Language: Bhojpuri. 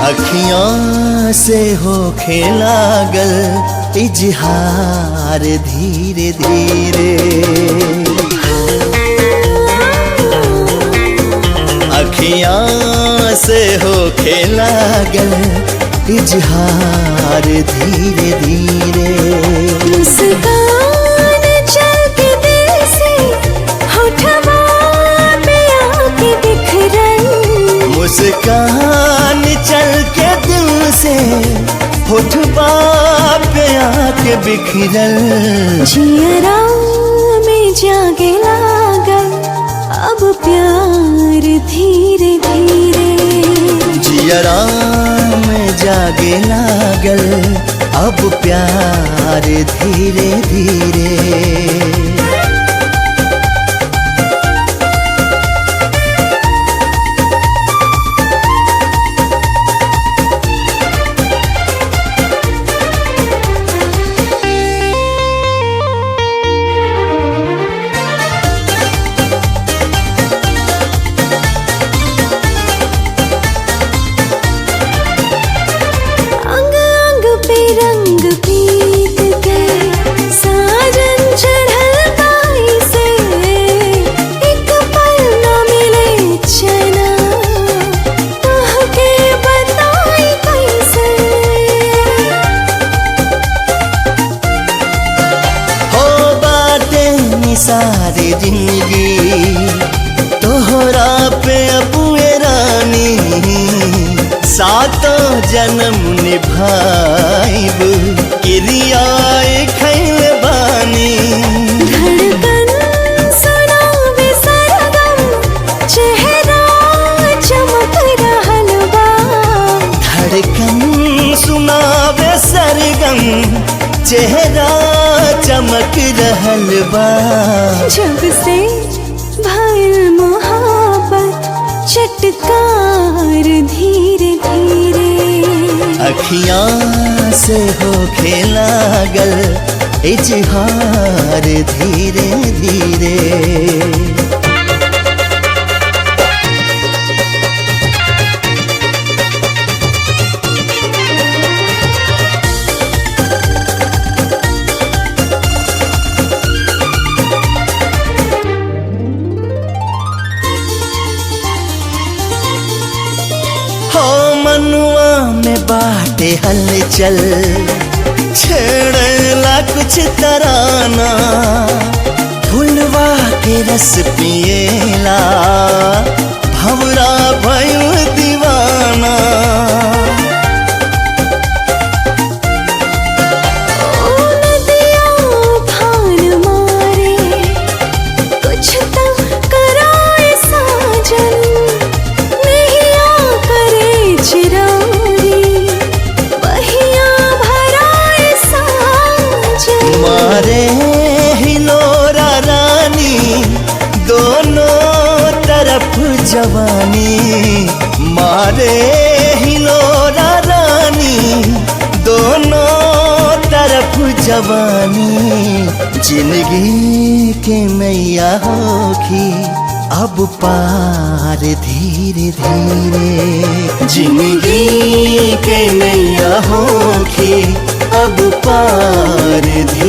अखियां से होखे लागल इजहार धीरे धीरे। अखियां से होखे लागल इजहार धीरे धीरे। मुस्कान चल के दिल से होठवा पे आके बिखरन। मुस्कान चल के दिल से होठवा पे आके बिखरल। जियरा में जागे लागल अब प्यार धीरे धीरे। जियरा में जागे लागल अब प्यार धीरे धीरे। सारी जिंदगी तोहरा पे अबुए रानी, सातों जन्म निभाइब किरियाए खैल बानी। धड़कन सुनावे सरगम चेहरा चमक रहल बा। धड़कन सुनावे सरगम चेहरा चमक रहल बा। जब से भइल मोहब्बत चटकार धीरे धीरे। अखियां से होखे लागल इजहार धीरे धीरे। मनुआ में बाटे हलचल छेड़ला कुछ तराना। फुलवा के रस पिएला भंवरा भइल दीवाना। मारे हिलोरा रानी दोनों तरफ जवानी। मारे हिलोरा रानी दोनों तरफ जवानी। जिंदगी के मैया होखी अब पार धीरे धीरे। जिंदगी के मैया होखी अब पार धीरे